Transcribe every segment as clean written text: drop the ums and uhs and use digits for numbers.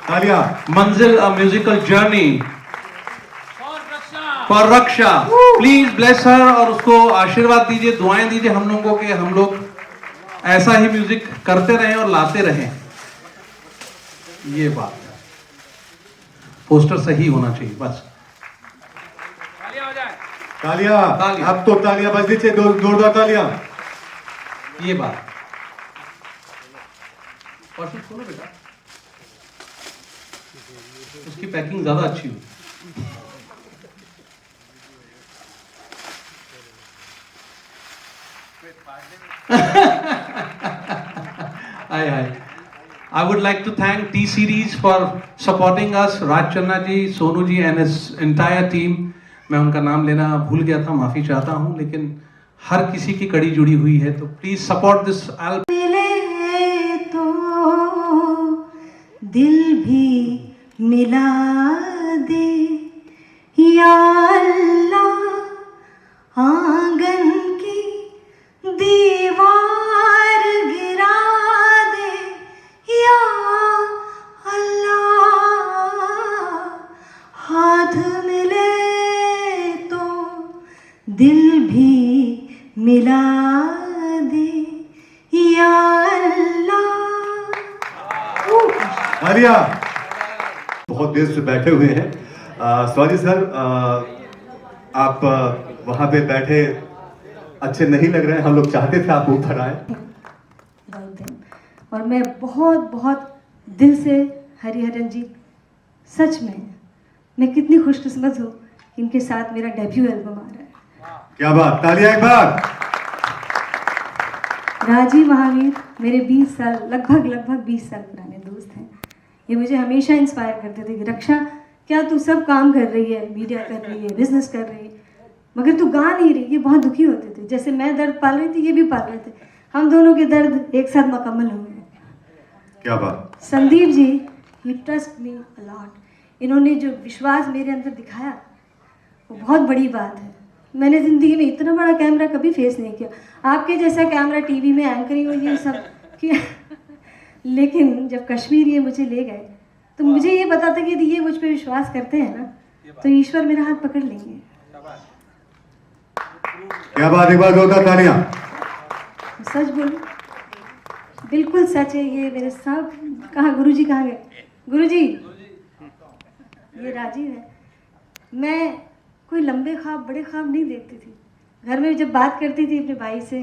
तालियां। Manzil a musical journey for Raksha. Please bless her और उसको आशीर्वाद दीजिए, दुआएं दीजिए हम लोगों को कि हम लोग ऐसा ही म्यूजिक करते रहें और लाते रहें। ये बात है, पोस्टर सही होना चाहिए बस। तालियां। अब तो तालियां बज दीजिए, जोरदार तालियां। ये बात। और फिर सुनो बेटा, उसकी पैकिंग ज्यादा अच्छी हुई। I would like to thank T Series for supporting us. Raj Channa ji, Sonu ji and his entire team. मैं उनका नाम लेना भूल गया था, माफी चाहता हूं, लेकिन हर किसी की कड़ी जुड़ी हुई है, तो प्लीज सपोर्ट दिस एल्बम। मिले तो दिल भी मिला दे या अल्लाह, आंगन की दीवार गिरा दे या अल्लाह, हाथ मिले तो दिल भी मिला दे या अल्लाह। तालियां। बहुत देर से बैठे हुए हैं। सॉरी सर, आप वहां पे बैठे अच्छे नहीं लग रहे हैं, हम लोग चाहते थे आप ऊपर आए। और मैं बहुत बहुत दिल से हरिहरन जी, सच में मैं कितनी खुशकिस्मत हूँ कि इनके साथ मेरा डेब्यू एल्बम आ रहा है। क्या बात, तालियां एक बार। राजीव महावीर मेरे 20 साल लगभग 20 साल पुराने दोस्त हैं। ये मुझे हमेशा इंस्पायर करते थे कि रक्षा, क्या तू सब काम कर रही है, मीडिया कर रही है, बिजनेस कर रही है, मगर तू गा नहीं रही। ये बहुत दुखी होते थे, जैसे मैं दर्द पाल रही थी ये भी पाल रहे थे, हम दोनों के दर्द एक साथ मुकम्मल हुए हैं। क्या बात। Sandeep ji, you trust me a lot. इन्होंने जो विश्वास मेरे अंदर दिखाया वो बहुत बड़ी बात है। मैंने ज़िंदगी में इतना बड़ा कैमरा कभी फेस नहीं किया, आपके जैसा कैमरा टीवी में एंकरिंग और ये सब किया। लेकिन जब कश्मीर ये मुझे ले गए तो मुझे ये पता था कि यदि ये मुझ पर विश्वास करते हैं ना तो ईश्वर मेरा हाथ पकड़ लेंगे। क्या बात, एक बार जोरदार तालियां। सच बोलूं, बिल्कुल सच है ये। मेरे सब कहाँ, गुरुजी कहाँ गए? गुरुजी, ये राजीव है। मैं कोई लंबे ख्वाब, बड़े ख्वाब नहीं देखती थी। घर में जब बात करती थी अपने भाई से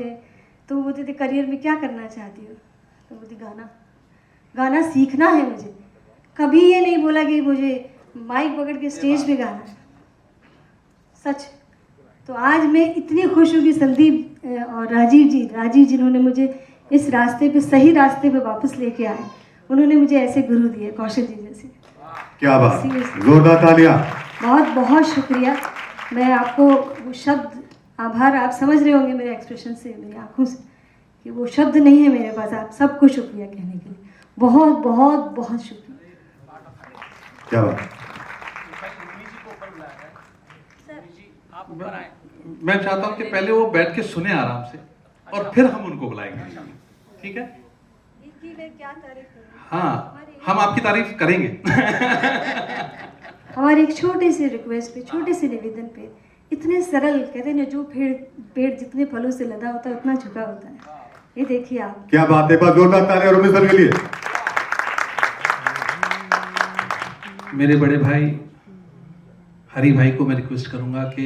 तो वो बोलते थे करियर में क्या करना चाहती हो, तो बोलती गाना सीखना है मुझे। कभी ये नहीं बोला कि मुझे माइक पकड़ के स्टेज पे गाना है। सच। तो आज मैं इतनी खुश हूँ कि संदीप और राजीव जिन्होंने मुझे इस रास्ते पे, सही रास्ते पे वापस लेके आए, उन्होंने मुझे ऐसे गुरु दिए, कौशल जी जैसे। क्या बात, जोरदार तालियां। बहुत बहुत शुक्रिया। मैं आपको वो शब्द, आभार, आप समझ रहे होंगे मेरे एक्सप्रेशन से, मेरी आंखों से, कि वो शब्द नहीं है मेरे पास आप सबको शुक्रिया कहने के लिए। बहुत बहुत बहुत शुक्रिया। क्या बात। मैं चाहता हूं कि पहले वो बैठ के सुने आराम से और फिर हम उनको बुलाएंगे, ठीक है? क्या तारीफ करूं? हाँ, हम आपकी तारीफ करेंगे। हमारे एक छोटे से रिक्वेस्ट पे, छोटे से निवेदन पे, इतने सरल, कहते हैं ना, जो पेड़ जितने फलों से लदा होता है उतना झुका होता है। ये देखिए आप। क्या बात है, बस जोरदार तालियां उमेश सर के लिए। मेरे बड़े भाई हरी भाई को मैं रिक्वेस्ट करूंगा कि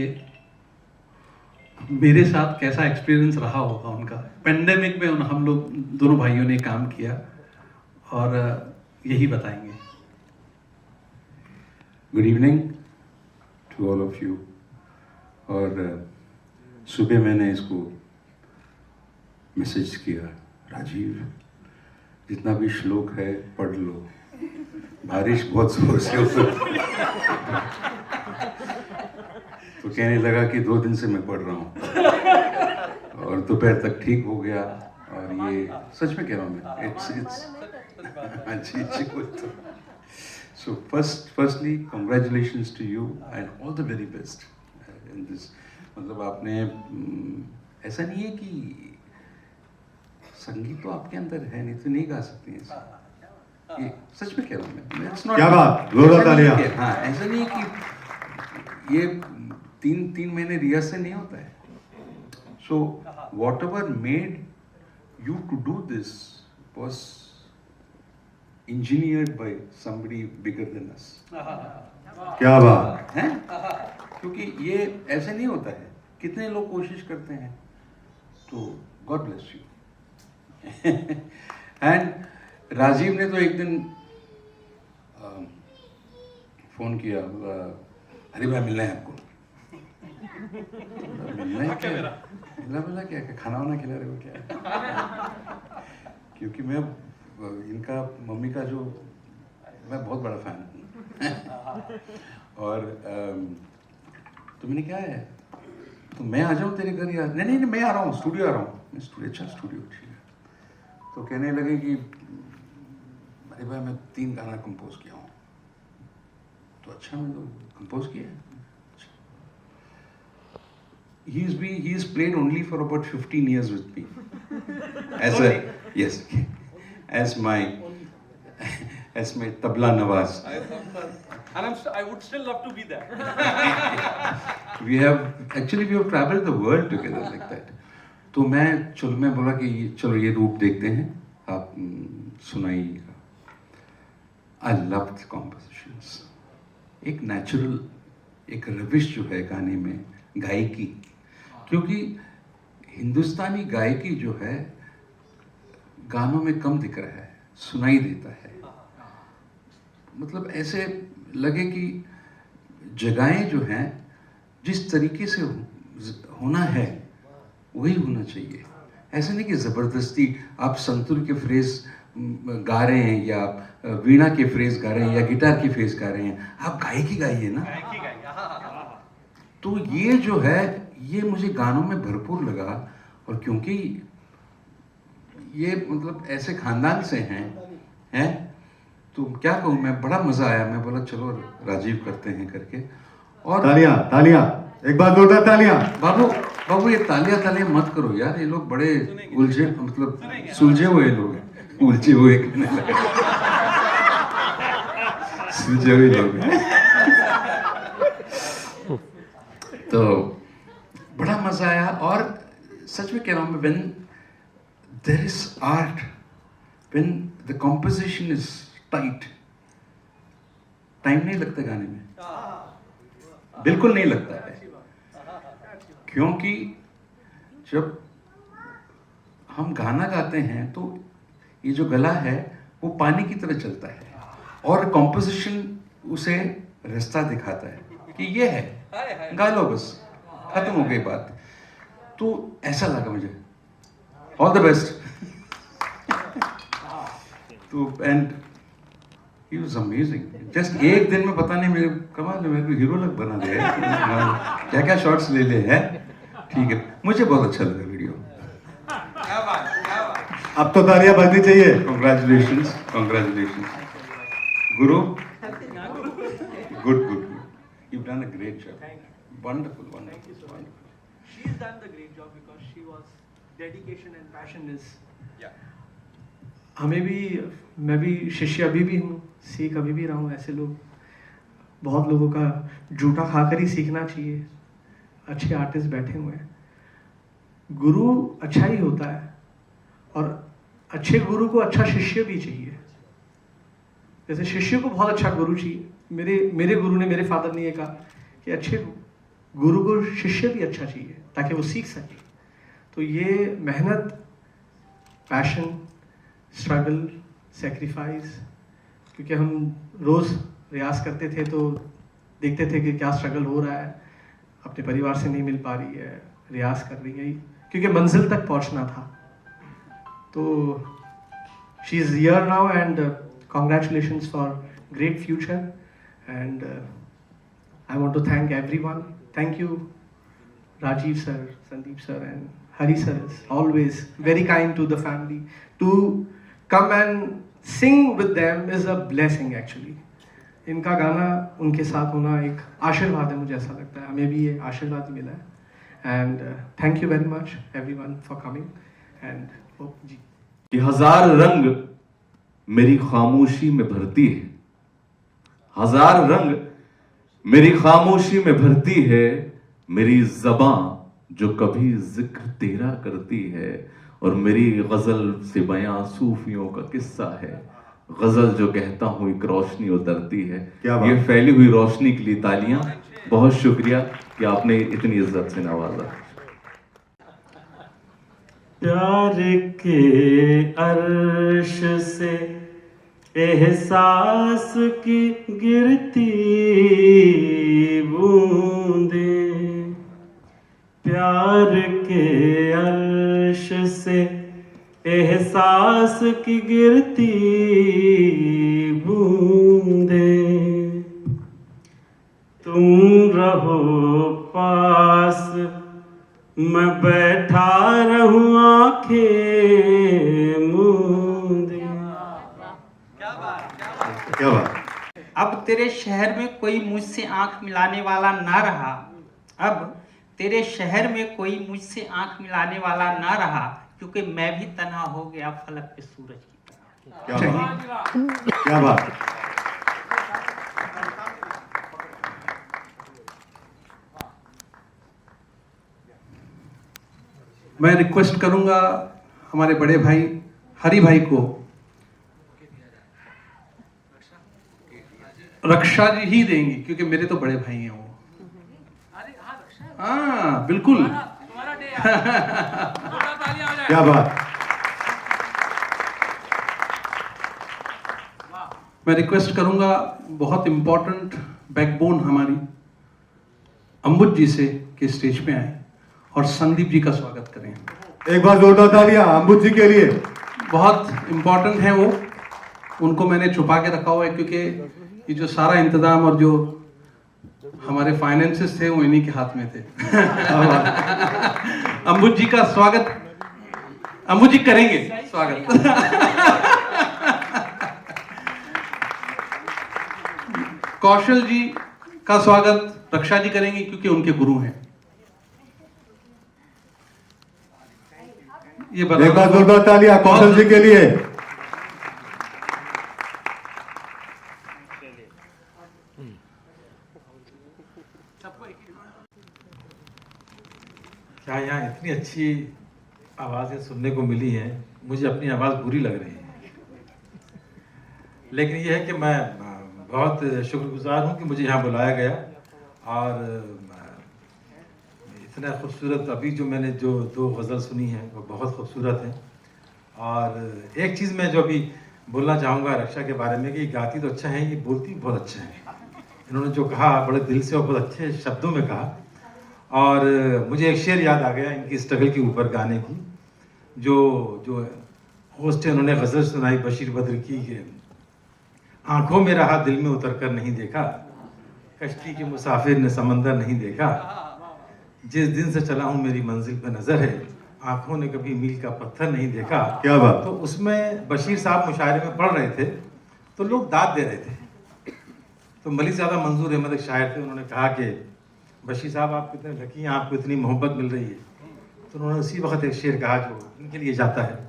मेरे साथ कैसा एक्सपीरियंस रहा होगा उनका। पेंडेमिक में हम लोग दोनों भाइयों ने काम किया और यही बताएंगे। Good evening to all of you. और सुबह मैंने इसको मैसेज किया, राजीव जितना भी श्लोक है पढ़ लो, बारिश बहुत जोर से हो। तो कहने लगा कि 2 दिन से मैं पढ़ रहा हूँ और दोपहर तक ठीक हो गया। और ये सच में कह रहा हूँ मैं, इट्स अच्छी। So firstly, congratulations to you and all the very best in this. मतलब आपने ऐसा नहीं है कि संगीत तो आपके अंदर है, नहीं तो नहीं गा सकती हैं। ये सच में कह रहा हूँ मैं, it's not- क्या बात, जोरदार तालियां। हाँ, ऐसा नहीं कि ये 3 महीने रियाज से नहीं होता है. So whatever made you to do this was engineered by somebody bigger than us. क्या बात, हैं? क्योंकि ये ऐसे नहीं होता है. कितने लोग कोशिश करते हैं. तो God bless you. And Rajiv ने तो एक दिन फोन किया, अरे भाई मिलना है आपको. मिलना है क्या? मिला क्या, खाना वाना खिला रहे हो क्या? क्योंकि मैं इनका मम्मी का जो मैं बहुत बड़ा फैन हूँ. और तो मैंने क्या है, तो मैं आ जाऊँ तेरे घर यार? नहीं मैं आ रहा हूँ, स्टूडियो आ रहा हूँ. मैं स्टूडियो, अच्छा स्टूडियो ठीक है. तो कहने लगे कि अरे भाई मैं 3 गाना कंपोज किया हूँ. तो अच्छा, मैं तो कंपोज किया है. He's played only for about 15 years with me. As a yes, as my tabla nawaz. And I would still love to be there. We have traveled the world together like that. तो मैं बोला कि चलो ये रूप देखते हैं, आप सुनाइएगा. I loved compositions. एक नेचुरल, एक रविश जो है गाने में, गायकी. क्योंकि हिंदुस्तानी गायकी जो है गानों में कम दिख रहा है, सुनाई देता है. मतलब ऐसे लगे कि जगहें जो हैं जिस तरीके से होना है वही होना चाहिए. ऐसा नहीं कि ज़बरदस्ती आप संतूर के फ्रेज गा रहे हैं या वीणा के फ्रेज गा रहे हैं या गिटार की फ्रेज गा रहे हैं. आप गायकी गाइए ना. तो ये जो है ये मुझे गानों में भरपूर लगा. और क्योंकि ये मतलब ऐसे खानदान से हैं तो क्या कहूँ मैं, बड़ा मजा आया. मैं बोला चलो राजीव करते हैं करके. और तालियां, एक बार जोरदार तालियां. बाबू ये तालियां मत करो यार. ये लोग बड़े उलझे, मतलब सुलझे हुए लोग हैं. उलझे हुए कहने लगे, सुलझे हुए लोग हैं. तो बड़ा मजा आया. और सच में कह रहा हूँ मैं, when there is art, when the composition is tight, time नहीं लगता गाने में, बिल्कुल नहीं लगता है. क्योंकि जब हम गाना गाते हैं तो ये जो गला है वो पानी की तरह चलता है और कॉम्पोजिशन उसे रास्ता दिखाता है कि ये है, गा लो बस, खत्म हो गई बात. तो ऐसा लगा मुझे. All the best. तो and he was amazing. Just एक दिन में पता नहीं मेरे कमाल ने मेरे को हीरो लग बना दिया. क्या क्या शॉट्स ले ले हैं. ठीक है, मुझे बहुत अच्छा लगा वीडियो. अब तो तालियां बजनी चाहिए. Congratulations. Guru, good. You've done a great job. Wonderful. She's done the great job because she was dedication and passion is. हमें भी, मैं भी शिष्य अभी भी हूँ, सीख अभी भी रहा हूँ. ऐसे लोग, बहुत लोगों का जूठा खाकर ही सीखना चाहिए. अच्छे आर्टिस्ट बैठे हुए हैं. गुरु अच्छा ही होता है और अच्छे गुरु को अच्छा शिष्य भी चाहिए. जैसे शिष्य को बहुत अच्छा गुरु चाहिए. मेरे गुरु ने, मेरे फादर ने ये कहा कि अच्छे गुरु को शिष्य भी अच्छा चाहिए ताकि वो सीख सके. तो ये मेहनत, पैशन, स्ट्रगल, सेक्रीफाइस, क्योंकि हम रोज़ रियाज करते थे तो देखते थे कि क्या स्ट्रगल हो रहा है. अपने परिवार से नहीं मिल पा रही है, रियाज कर रही है, क्योंकि मंजिल तक पहुंचना था. तो she is here now and congratulations for great future. And I want to thank everyone. Thank you, Rajiv sir, Sandeep sir, and Hari sir is always very kind to the family. To come and sing with them is a blessing actually. इनका गाना उनके साथ होना एक आशीर्वाद है, मुझे ऐसा लगता है. हमें भी ये आशीर्वाद मिला है. And thank you very much everyone for coming. And hope जी कि हजार रंग मेरी खामोशी में भरती है, हजार रंग मेरी खामोशी में भरती है, मेरी ज़बां जो कभी जिक्र तेरा करती है, और मेरी गजल से बयां सूफियों का किस्सा है, गजल जो कहता हूं एक रोशनी उतरती है। क्या बात। ये फैली हुई रोशनी के लिए तालियां। बहुत शुक्रिया कि आपने इतनी इज्जत से नवाजा। प्यार के अर्श से एहसास की गिरती बूंदें, प्यार के अर्श से एहसास की गिरती बूंदें, तुम रहो पास मैं बैठा रहूं आंखें मूंदे। क्या बात। अब तेरे शहर में कोई मुझसे आंख मिलाने वाला ना रहा, अब तेरे शहर में कोई मुझसे आंख मिलाने वाला ना रहा, क्योंकि मैं भी तन्हा हो गया फलक पे सूरज की तरह। क्या बात। क्या बात। मैं रिक्वेस्ट करूंगा हमारे बड़े भाई हरि भाई को, रक्षा जी ही देंगी क्योंकि मेरे तो बड़े भाई हैं वो। हाँ बिल्कुल। क्या बात। मैं रिक्वेस्ट करूंगा बहुत इंपॉर्टेंट बैकबोन हमारी अम्बुज जी से कि स्टेज पे आए और संदीप जी का स्वागत करें। एक बार जोरदार तालियां अम्बुज जी के लिए। बहुत इंपॉर्टेंट है वो, उनको मैंने छुपा के रखा हुआ है क्योंकि ये जो सारा इंतजाम और जो हमारे फाइनेंसेस थे वो इन्हीं के हाथ में थे। अम्बुज जी का स्वागत, अम्बुज जी करेंगे स्वागत। कौशल जी का स्वागत रक्षा जी करेंगे क्योंकि उनके गुरु हैं। ये एक बार जोरदार तालियां कौशल जी के लिए। क्या यहाँ इतनी अच्छी आवाज़ें सुनने को मिली हैं, मुझे अपनी आवाज़ बुरी लग रही है, लेकिन यह है कि मैं बहुत शुक्रगुजार हूँ कि मुझे यहाँ बुलाया गया। और इतना खूबसूरत अभी जो मैंने जो दो गज़ल सुनी हैं वो बहुत खूबसूरत हैं। और एक चीज़ मैं जो अभी बोलना चाहूँगा रक्षा के बारे में कि ये गाती तो अच्छा है, ये बोलती भी बहुत अच्छा है। इन्होंने जो कहा बड़े दिल से और बहुत अच्छे शब्दों में कहा। और मुझे एक शेर याद आ गया इनकी स्ट्रगल के ऊपर गाने की, जो होस्ट है उन्होंने गज़ल सुनाई बशीर बद्र की कि आंखों में रहा दिल में उतर कर नहीं देखा, कश्ती के मुसाफिर ने समंदर नहीं देखा, जिस दिन से चला हूँ मेरी मंजिल पे नज़र है, आंखों ने कभी मील का पत्थर नहीं देखा। क्या बात। तो उसमें बशीर साहब मुशायरे में पढ़ रहे थे तो लोग दाद दे रहे थे। तो मलिक ज़्यादा मंजूर अहमद एक शायर थे, उन्होंने कहा कि बशीर साहब आप कितने लकी हैं, आपको इतनी मोहब्बत मिल रही है। तो उन्होंने उसी वक्त एक शेर कहा जो इनके लिए जाता है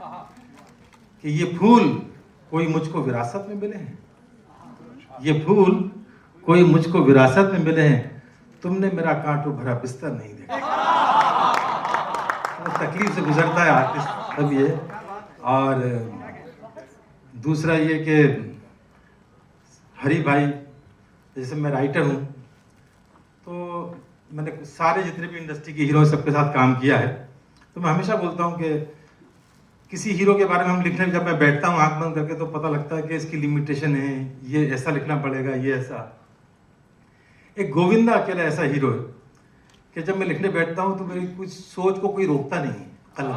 कि ये फूल कोई मुझको विरासत में मिले हैं, ये फूल कोई मुझको विरासत में मिले हैं, तुमने मेरा कांटों भरा बिस्तर नहीं देखा। तो तकलीफ से गुजरता है आर्टिस्ट तब ये। और दूसरा ये कि हरी भाई, जैसे मैं राइटर हूँ तो मैंने सारे जितने भी इंडस्ट्री के हीरो सबके साथ काम किया है, तो मैं हमेशा बोलता हूँ कि किसी हीरो के बारे में हम लिखने जब मैं बैठता हूँ आंख बंद करके तो पता लगता है कि इसकी लिमिटेशन है, ये ऐसा लिखना पड़ेगा, ये ऐसा। एक गोविंदा अकेला ऐसा हीरो है कि जब मैं लिखने बैठता हूँ तो मेरी कुछ सोच को कोई रोकता नहीं कलम,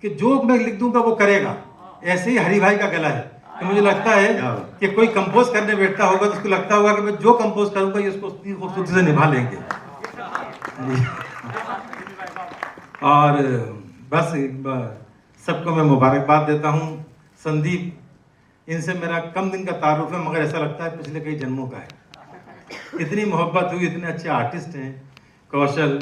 कि जो मैं लिख दूंगा वो करेगा। ऐसे ही हरी भाई का गला है कि मुझे लगता है कि कोई कंपोज करने बैठता होगा तो उसको लगता होगा कि मैं जो कंपोज करूंगा ये उसको उतनी खूबसूरती से निभा लेंगे। और बस सबको मैं मुबारकबाद देता हूँ। संदीप, इनसे मेरा कम दिन का तारुफ है मगर ऐसा लगता है पिछले कई जन्मों का है। इतनी मोहब्बत हुई, इतने अच्छे आर्टिस्ट हैं, कौशल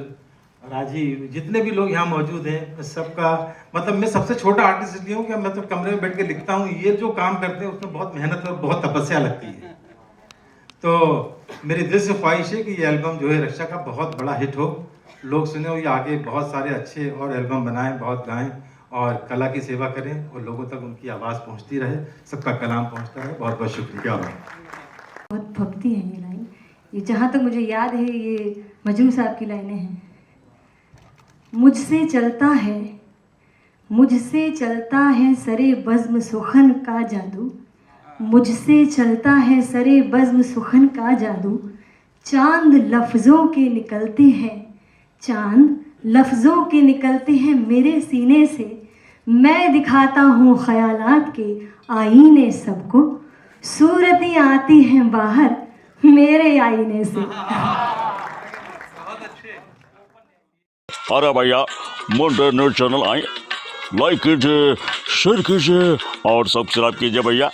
और आज ही जितने भी लोग यहाँ मौजूद हैं सबका मतलब मैं सबसे छोटा आर्टिस्ट इसलिए हूँ कि मैं तो कमरे में बैठ के लिखता हूँ, ये जो काम करते हैं उसमें बहुत मेहनत और बहुत तपस्या लगती है। तो मेरी दिल से ख्वाहिश है कि ये एल्बम जो है रक्षा का बहुत बड़ा हिट हो, लोग सुने और ये आगे बहुत सारे अच्छे और एल्बम बनाएं, बहुत गाएं और कला की सेवा करें और लोगों तक उनकी आवाज़ पहुंचती रहे, सबका कलाम पहुंचता रहे। बहुत बहुत शुक्रिया। बहुत भक्ति है ये लाइन। ये जहाँ तक मुझे याद है ये मजरू साहब की लाइनें हैं। मुझसे चलता है सरे बज़्म सुखन का जादू, मुझसे चलता है सरे बज़्म सुखन का जादू, चांद लफ्ज़ों के निकलते हैं मेरे सीने से, मैं दिखाता हूँ ख़यालात के आईने सबको, सूरतें आती हैं बाहर मेरे आईने से। अरे भैया मुंडे न्यूज़ चैनल आए, लाइक कीजिए, शेयर कीजिए और सब्सक्राइब कीजिए भैया।